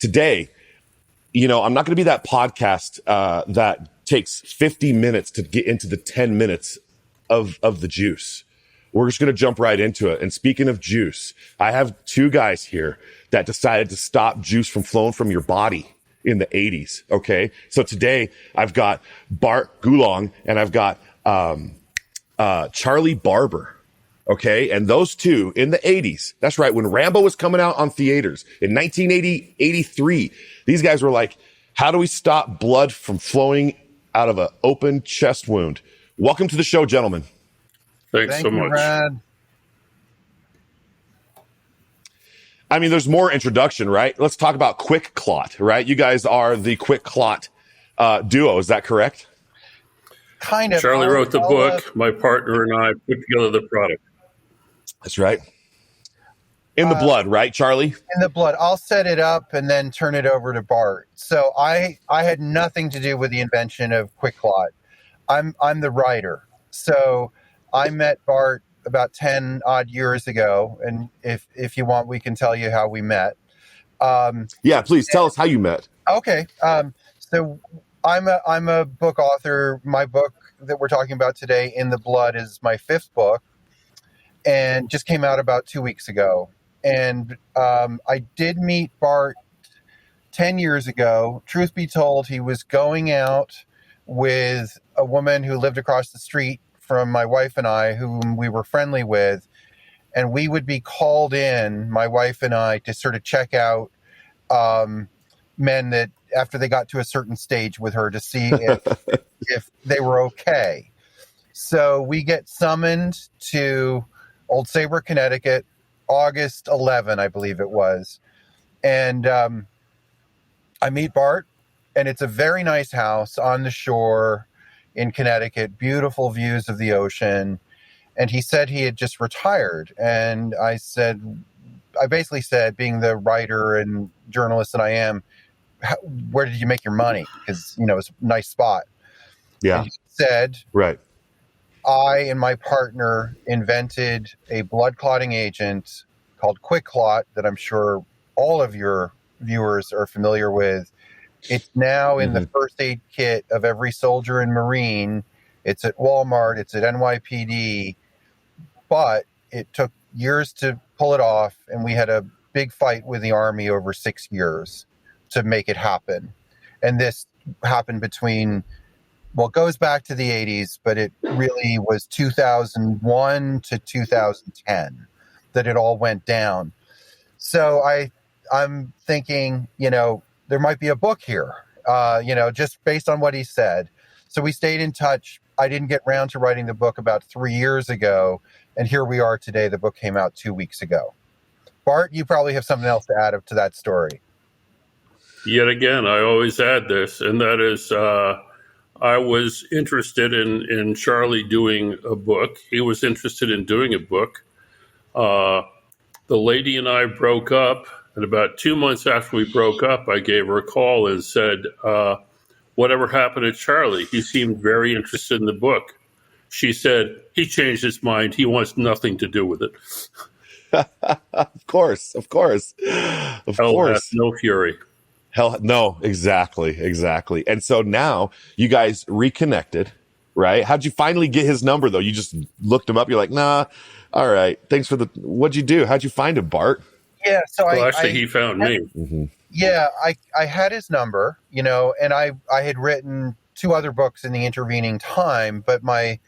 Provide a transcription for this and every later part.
today, I'm not going to be that podcast that takes 50 minutes to get into the 10 minutes of the juice. We're just going to jump right into it. And speaking of juice, I have two guys here that decided to stop juice from flowing from your body in the 80s. Okay. So today I've got Bart Gullong and I've got Charlie Barber. Okay. And those two in the 80s, that's right, when Rambo was coming out on theaters in 1983, these guys were like, how do we stop blood from flowing out of an open chest wound? Welcome to the show, gentlemen. Thanks so much. Brad. I mean, there's more introduction, right? Let's talk about QuikClot, right? You guys are the QuikClot duo. Is that correct? Kind of. Charlie wrote the book. My partner and I put together the product. That's right. In the blood, right, Charlie? In the blood. I'll set it up and then turn it over to Bart. So I had nothing to do with the invention of QuikClot. I'm the writer. So I met Bart about 10 odd years ago, and if you want, we can tell you how we met. Yeah, please tell us how you met. Okay. So I'm a book author. My book that we're talking about today, In the Blood, is my 5th book, and just came out about 2 weeks ago. And I did meet Bart 10 years ago. Truth be told, he was going out with a woman who lived across the street from my wife and I, whom we were friendly with. And we would be called in, my wife and I, to sort of check out men that after they got to a certain stage with her to see if they were okay. So we get summoned to Old Saybrook, Connecticut, August 11, I believe it was. And I meet Bart, and it's a very nice house on the shore in Connecticut, beautiful views of the ocean. And he said he had just retired. And I basically said, being the writer and journalist that I am, where did you make your money? Because, it's a nice spot. Yeah. And he said, right. I and my partner invented a blood clotting agent called QuikClot that I'm sure all of your viewers are familiar with. It's now in the first aid kit of every soldier and Marine. It's at Walmart. It's at NYPD. But it took years to pull it off, and we had a big fight with the Army over 6 years to make it happen. And this happened between, it goes back to the 80s, but it really was 2001 to 2010 that it all went down. So I'm thinking, there might be a book here, just based on what he said. So we stayed in touch. I didn't get around to writing the book about 3 years ago, and here we are today. The book came out 2 weeks ago. Bart, you probably have something else to add to that story. Yet again, I always add this, and that is I was interested in Charlie doing a book. He was interested in doing a book. The lady and I broke up, and about 2 months after we broke up, I gave her a call and said, whatever happened to Charlie? He seemed very interested in the book. She said, he changed his mind. He wants nothing to do with it. Of course. Of course. Hell hath no fury. Hell, no, exactly. And so now you guys reconnected, right? How'd you finally get his number, though? You just looked him up. You're like, nah, all right. Thanks for what'd you do? How'd you find him, Bart? Yeah, so he found me. Mm-hmm. Yeah, I had his number, and I had written 2 other books in the intervening time, but my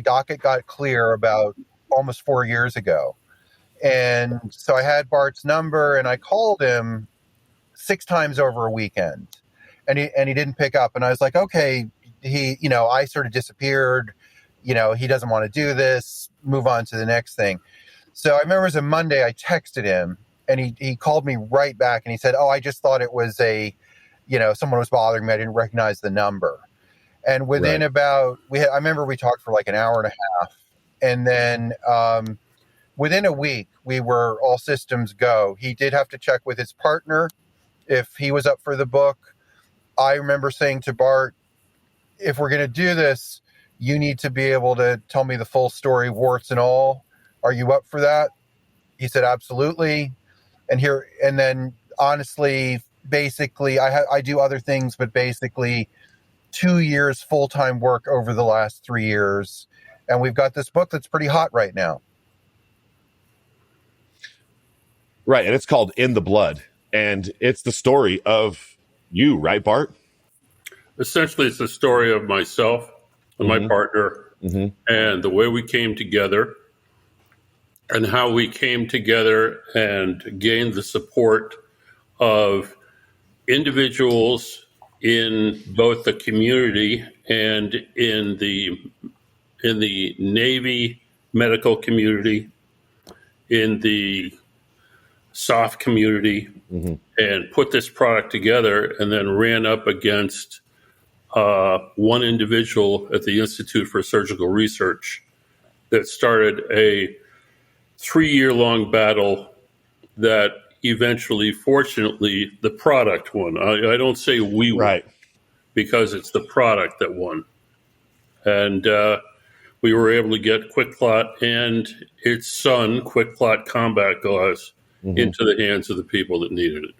docket got clear about almost 4 years ago. And so I had Bart's number, and I called him 6 times over a weekend, and he didn't pick up. And I was like, okay, I sort of disappeared. He doesn't want to do this. Move on to the next thing. So I remember it was a Monday. I texted him, and he called me right back, and he said, "Oh, I just thought it was someone was bothering me. I didn't recognize the number." And within I remember we talked for like an hour and a half, and then within a week we were all systems go. He did have to check with his partner if he was up for the book. I remember saying to Bart, if we're going to do this, you need to be able to tell me the full story, warts and all. Are you up for that? He said, absolutely. And then honestly, basically, I do other things, but basically 2 years full-time work over the last 3 years. And we've got this book that's pretty hot right now. Right. And it's called In the Blood. And it's the story of you, right, Bart? Essentially, it's the story of myself and my partner and the way we came together and how we came together and gained the support of individuals in both the community and in the Navy medical community, in the SOF community, and put this product together, and then ran up against one individual at the Institute for Surgical Research that started a 3-year-long battle that eventually, fortunately, the product won. I don't say we won, Right. because it's the product that won. And we were able to get QuikClot and its son, QuikClot Combat Gauze, into the hands of the people that needed it.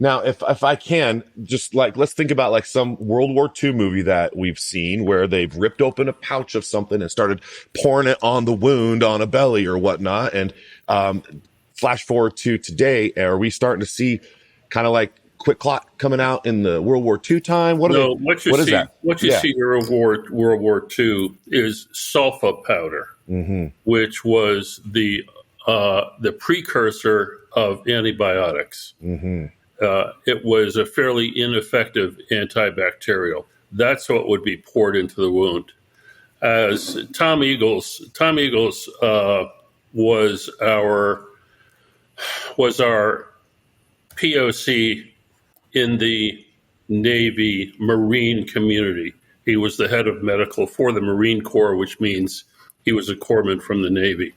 Now, if I can, just like, let's think about like some World War II movie that we've seen where they've ripped open a pouch of something and started pouring it on the wound on a belly or whatnot. And flash forward to today, are we starting to see kind of like QuikClot coming out in the World War II time? What is that? What you see in World War II is sulfa powder, which was the precursor of antibiotics. It was a fairly ineffective antibacterial. That's what would be poured into the wound. As Tom Eagles was our POC in the Navy Marine community. He was the head of medical for the Marine Corps, which means he was a corpsman from the Navy.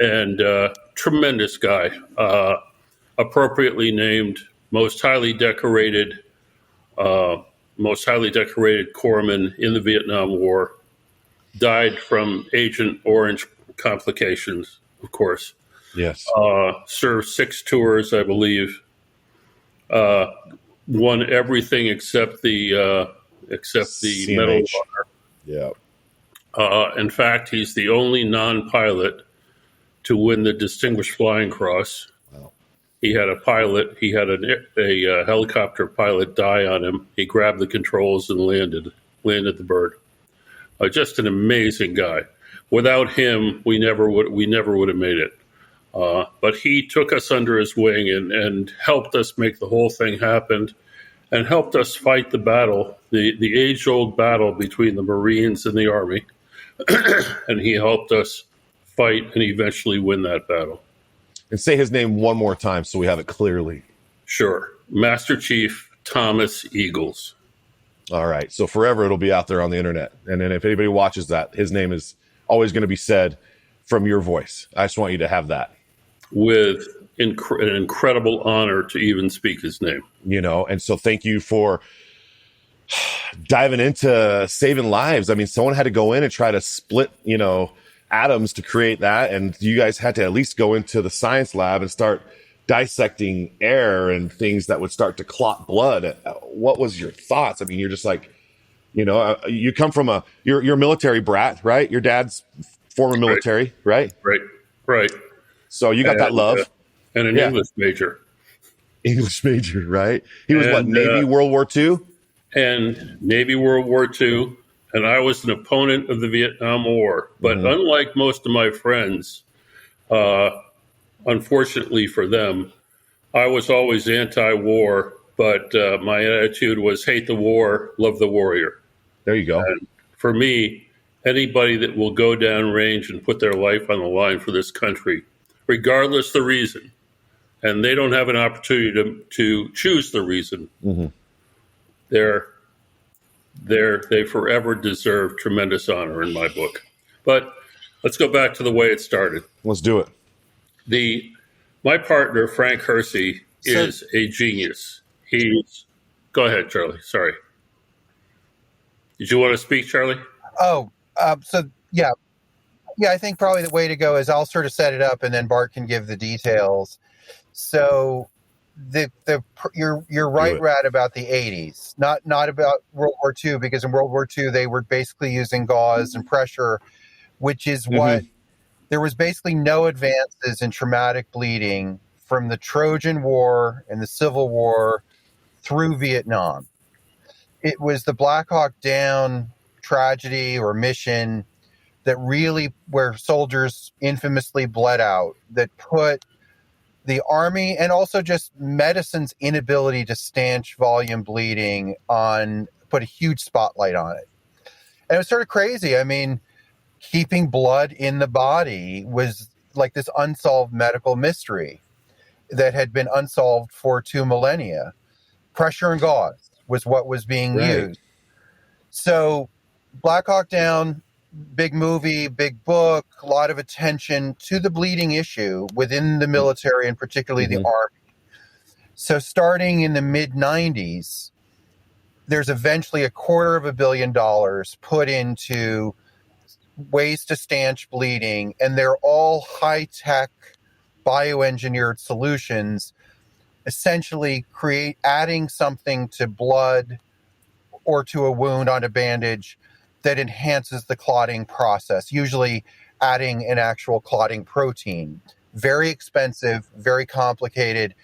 And tremendous guy, appropriately named most highly decorated corpsman in the Vietnam War. Died from Agent Orange complications, of course. Yes. Served 6 tours, I believe. Won everything except the Medal of Honor. Yeah. In fact, he's the only non-pilot to win the Distinguished Flying Cross. Wow. He had a helicopter pilot die on him. He grabbed the controls and landed the bird. Just an amazing guy. Without him, we never would have made it. But he took us under his wing and helped us make the whole thing happen, and helped us fight the battle, the age-old battle between the Marines and the Army. And he helped us fight and eventually win that battle. And say his name one more time so we have it clearly. Sure. Master Chief Thomas Eagles. All right. So forever it'll be out there on the internet. And then if anybody watches that, his name is always going to be said from your voice. I just want you to have that. With an incredible honor to even speak his name. And so thank you for diving into saving lives. I mean, someone had to go in and try to split, atoms to create that. And you guys had to at least go into the science lab and start dissecting air and things that would start to clot blood. What was your thoughts? I mean, you're just like, you come from you're a military brat, right? Your dad's former military, right? Right. So you got that love. And an English major. English major, right? He was Navy World War II? And Navy World War II. And I was an opponent of the Vietnam War. But unlike most of my friends, unfortunately for them, I was always anti-war. But my attitude was hate the war, love the warrior. There you go. And for me, anybody that will go downrange and put their life on the line for this country, regardless the reason, and they don't have an opportunity to choose the reason, they forever deserve tremendous honor in my book. But let's go back to the way it started. Let's do it. My partner, Frank Hursey, is a genius. Go ahead, Charlie. Sorry. Did you want to speak, Charlie? Yeah, I think probably the way to go is I'll sort of set it up and then Bart can give the details. So you're right, Rad, about the 80s, not about World War II, because in World War II they were basically using gauze and pressure, which is what there was basically no advances in traumatic bleeding from the Trojan War and the Civil War through Vietnam. It was the Black Hawk Down tragedy or mission that really, where soldiers infamously bled out, that put the Army and also just medicine's inability to stanch volume bleeding put a huge spotlight on it. And it was sort of crazy. I mean, keeping blood in the body was like this unsolved medical mystery that had been unsolved for 2 millennia. Pressure and gauze was what was being used. So Black Hawk Down, big movie, big book, a lot of attention to the bleeding issue within the military and particularly the Army. So starting in the mid-90s, there's eventually $250 million put into ways to stanch bleeding, and they're all high-tech bioengineered solutions, essentially adding something to blood or to a wound on a bandage that enhances the clotting process, usually adding an actual clotting protein. Very expensive, very complicated.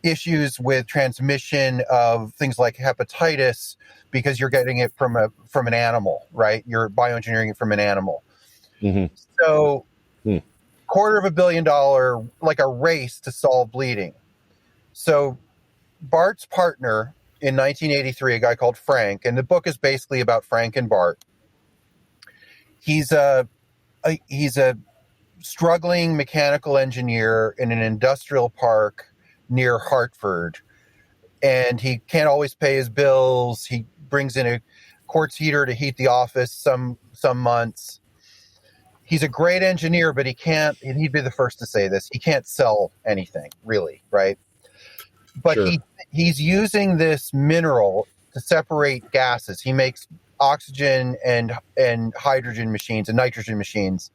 Issues with transmission of things like hepatitis because you're getting it from an animal, right? You're bioengineering it from an animal. So $250 million, like a race to solve bleeding. So Bart's partner in 1983, a guy called Frank, and the book is basically about Frank and Bart. He's a struggling mechanical engineer in an industrial park near Hartford, and he can't always pay his bills. He brings in a quartz heater to heat the office some months. He's a great engineer, but he can't, and he'd be the first to say this, he can't sell anything, really, right? But he's using this mineral to separate gases. He makes oxygen and hydrogen machines and nitrogen machines,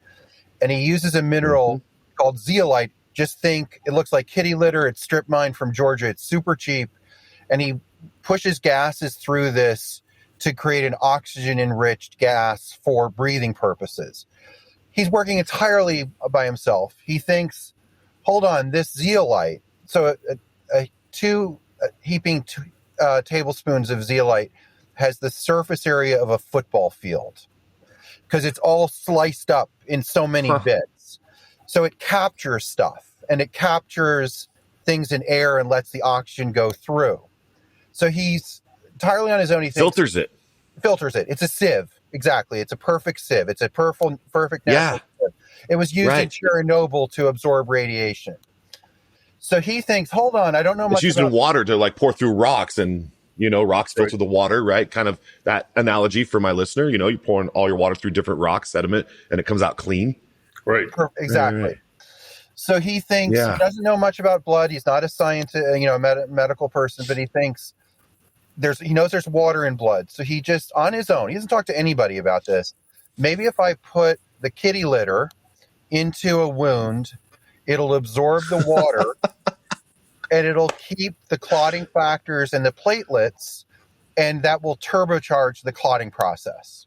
and he uses a mineral called zeolite. Just think, it looks like kitty litter. It's strip mined from Georgia. It's super cheap, and he pushes gases through this to create an oxygen-enriched gas for breathing purposes. He's working entirely by himself. He thinks, hold on, this zeolite. So heaping tablespoons of zeolite has the surface area of a football field because it's all sliced up in so many bits. So it captures stuff, and it captures things in air and lets the oxygen go through. So he's entirely on his own. He thinks, filters it. It's a sieve. Exactly. It's a perfect sieve. It's a perfect natural sieve. It was used in Chernobyl to absorb radiation. So he thinks, hold on, I don't know much. It's used in water to like pour through rocks, and rocks filter the water, right? Kind of that analogy for my listener. You pour all your water through different rock sediment, and it comes out clean. Right. Exactly. Right. So he thinks he doesn't know much about blood. He's not a scientist, medical person, but he thinks he knows there's water in blood. So he just, on his own, he doesn't talk to anybody about this. Maybe if I put the kitty litter into a wound, it'll absorb the water and it'll keep the clotting factors and the platelets, and that will turbocharge the clotting process.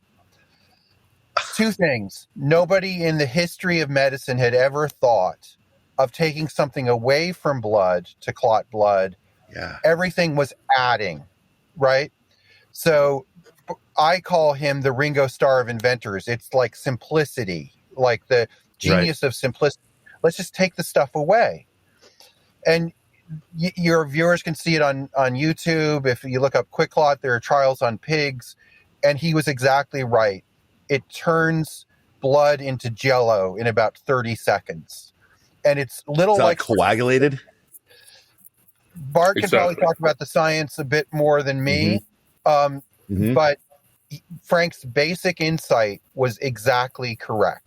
Two things. Nobody in the history of medicine had ever thought of taking something away from blood to clot blood. Yeah. Everything was adding, right? So I call him the Ringo Starr of inventors. It's like simplicity, like the genius of simplicity. Let's just take the stuff away. And your viewers can see it on YouTube. If you look up QuikClot, there are trials on pigs. And he was exactly right. It turns blood into jello in about 30 seconds. And it's little like coagulated. Bart can probably talk about the science a bit more than me. But Frank's basic insight was exactly correct.